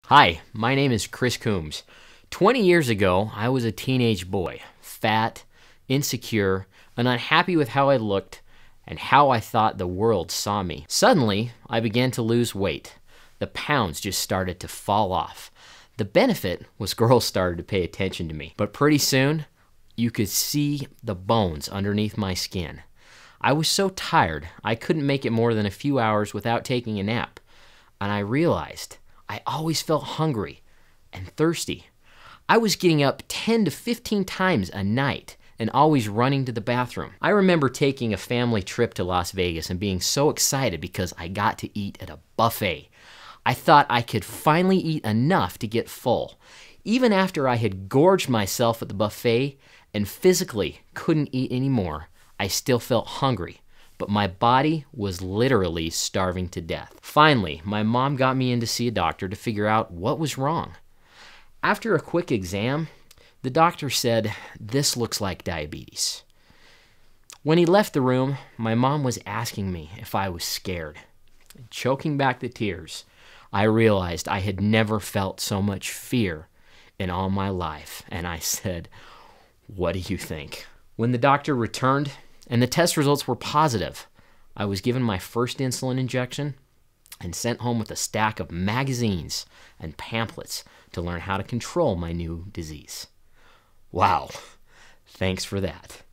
Hi, my name is Chris Coombs. 20 years ago, I was a teenage boy, fat, insecure, and unhappy with how I looked and how I thought the world saw me. Suddenly, I began to lose weight. The pounds just started to fall off. The benefit was girls started to pay attention to me, but pretty soon, you could see the bones underneath my skin. I was so tired, I couldn't make it more than a few hours without taking a nap, and I realized I always felt hungry and thirsty. I was getting up 10 to 15 times a night and always running to the bathroom. I remember taking a family trip to Las Vegas and being so excited because I got to eat at a buffet. I thought I could finally eat enough to get full. Even after I had gorged myself at the buffet and physically couldn't eat anymore, I still felt hungry. But my body was literally starving to death. Finally, my mom got me in to see a doctor to figure out what was wrong. After a quick exam, the doctor said, "This looks like diabetes." When he left the room, my mom was asking me if I was scared. Choking back the tears, I realized I had never felt so much fear in all my life, and I said, "What do you think?" When the doctor returned, and the test results were positive, I was given my first insulin injection and sent home with a stack of magazines and pamphlets to learn how to control my new disease. Wow, thanks for that.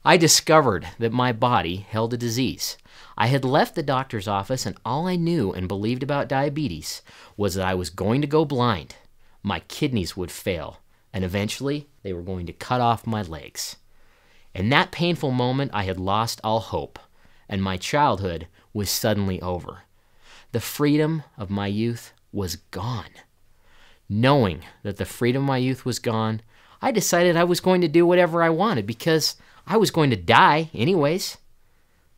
I discovered that my body held a disease. I had left the doctor's office, and all I knew and believed about diabetes was that I was going to go blind, my kidneys would fail, and eventually they were going to cut off my legs. In that painful moment, I had lost all hope, and my childhood was suddenly over. The freedom of my youth was gone. Knowing that the freedom of my youth was gone, I decided I was going to do whatever I wanted because I was going to die anyways.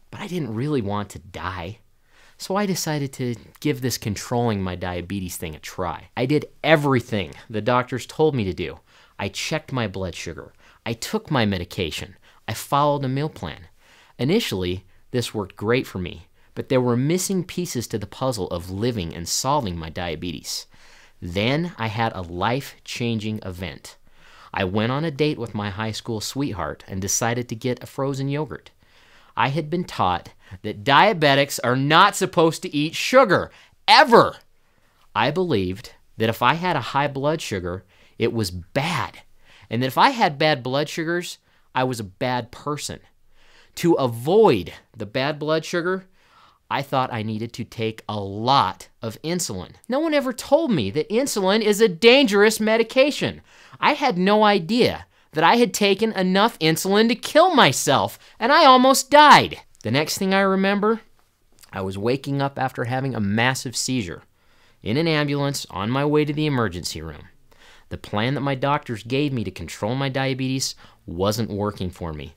But I didn't really want to die. So I decided to give this controlling my diabetes thing a try. I did everything the doctors told me to do. I checked my blood sugar. I took my medication. I followed a meal plan. Initially, this worked great for me, but there were missing pieces to the puzzle of living and solving my diabetes. Then I had a life-changing event. I went on a date with my high school sweetheart and decided to get a frozen yogurt. I had been taught that diabetics are not supposed to eat sugar, ever. I believed that if I had a high blood sugar, it was bad, and that if I had bad blood sugars, I was a bad person. To avoid the bad blood sugar, I thought I needed to take a lot of insulin. No one ever told me that insulin is a dangerous medication. I had no idea that I had taken enough insulin to kill myself, and I almost died. The next thing I remember, I was waking up after having a massive seizure in an ambulance on my way to the emergency room. The plan that my doctors gave me to control my diabetes wasn't working for me.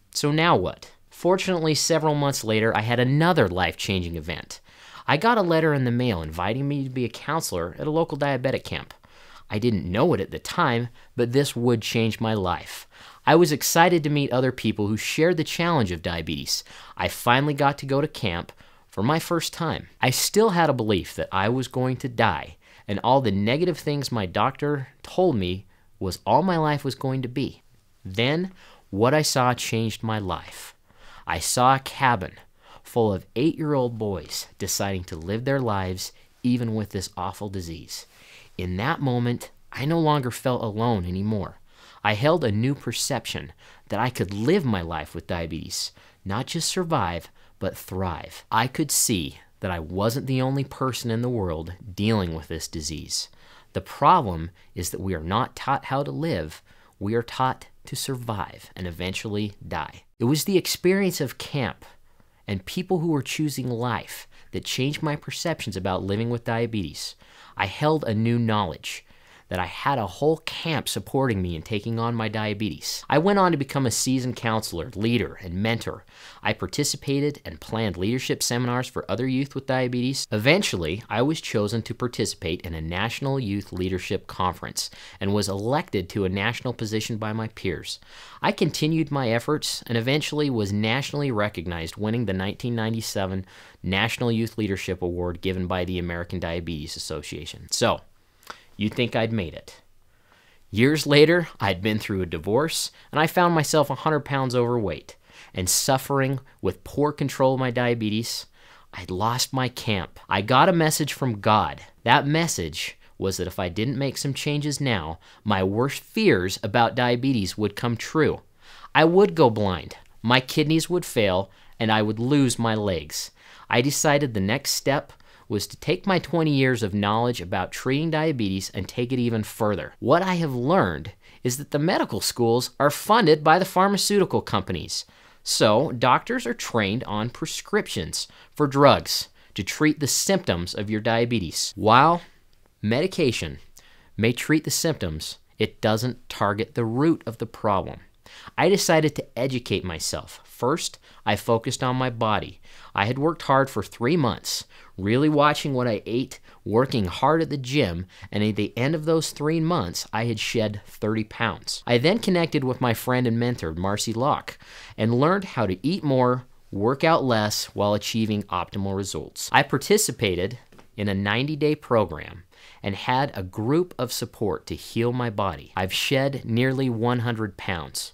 So now what? Fortunately, several months later, I had another life-changing event. I got a letter in the mail inviting me to be a counselor at a local diabetic camp. I didn't know it at the time, but this would change my life. I was excited to meet other people who shared the challenge of diabetes. I finally got to go to camp for my first time. I still had a belief that I was going to die, and all the negative things my doctor told me was all my life was going to be. Then, what I saw changed my life. I saw a cabin full of 8-year-old boys deciding to live their lives even with this awful disease. In that moment, I no longer felt alone anymore. I held a new perception that I could live my life with diabetes, not just survive, but thrive. I could see that I wasn't the only person in the world dealing with this disease. The problem is that we are not taught how to live. We are taught to survive and eventually die. It was the experience of camp and people who were choosing life that changed my perceptions about living with diabetes. I held a new knowledge that I had a whole camp supporting me in taking on my diabetes. I went on to become a seasoned counselor, leader, and mentor. I participated and planned leadership seminars for other youth with diabetes. Eventually, I was chosen to participate in a national youth leadership conference and was elected to a national position by my peers. I continued my efforts and eventually was nationally recognized, winning the 1997 National Youth Leadership Award given by the American Diabetes Association. So, you'd think I'd made it. Years later, I'd been through a divorce, and I found myself 100 pounds overweight and suffering with poor control of my diabetes. I'd lost my camp. I got a message from God. That message was that if I didn't make some changes now, my worst fears about diabetes would come true. I would go blind, my kidneys would fail, and I would lose my legs. I decided the next step was to take my 20 years of knowledge about treating diabetes and take it even further. What I have learned is that the medical schools are funded by the pharmaceutical companies. So doctors are trained on prescriptions for drugs to treat the symptoms of your diabetes. While medication may treat the symptoms, it doesn't target the root of the problem. I decided to educate myself. First, I focused on my body. I had worked hard for 3 months, really watching what I ate, working hard at the gym, and at the end of those 3 months, I had shed 30 pounds. I then connected with my friend and mentor, Marcy Locke, and learned how to eat more, work out less, while achieving optimal results. I participated in a 90-day program and had a group of support to heal my body. I've shed nearly 100 pounds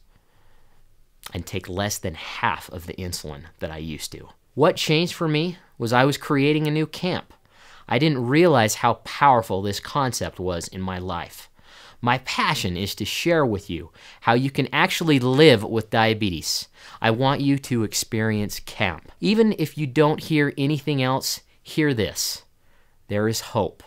and take less than half of the insulin that I used to. What changed for me was I was creating a new camp. I didn't realize how powerful this concept was in my life. My passion is to share with you how you can actually live with diabetes. I want you to experience camp. Even if you don't hear anything else, hear this. There is hope.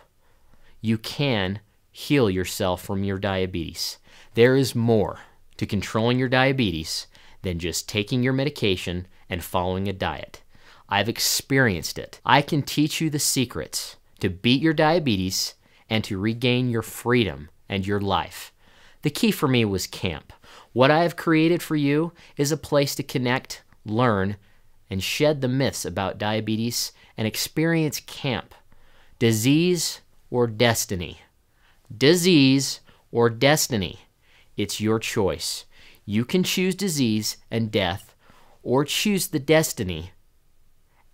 You can heal yourself from your diabetes. There is more to controlling your diabetes than just taking your medication and following a diet. I've experienced it. I can teach you the secrets to beat your diabetes and to regain your freedom and your life. The key for me was camp. What I have created for you is a place to connect, learn, and shed the myths about diabetes and experience camp. Disease or destiny? Disease or destiny? It's your choice. You can choose disease and death, or choose the destiny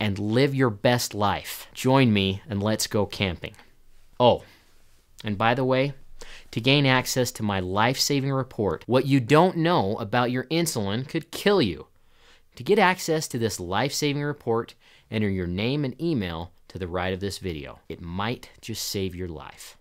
and live your best life. Join me and let's go camping. Oh, and by the way, to gain access to my life-saving report, What You Don't Know About Your Insulin Could Kill You. To get access to this life-saving report, enter your name and email to the right of this video. It might just save your life.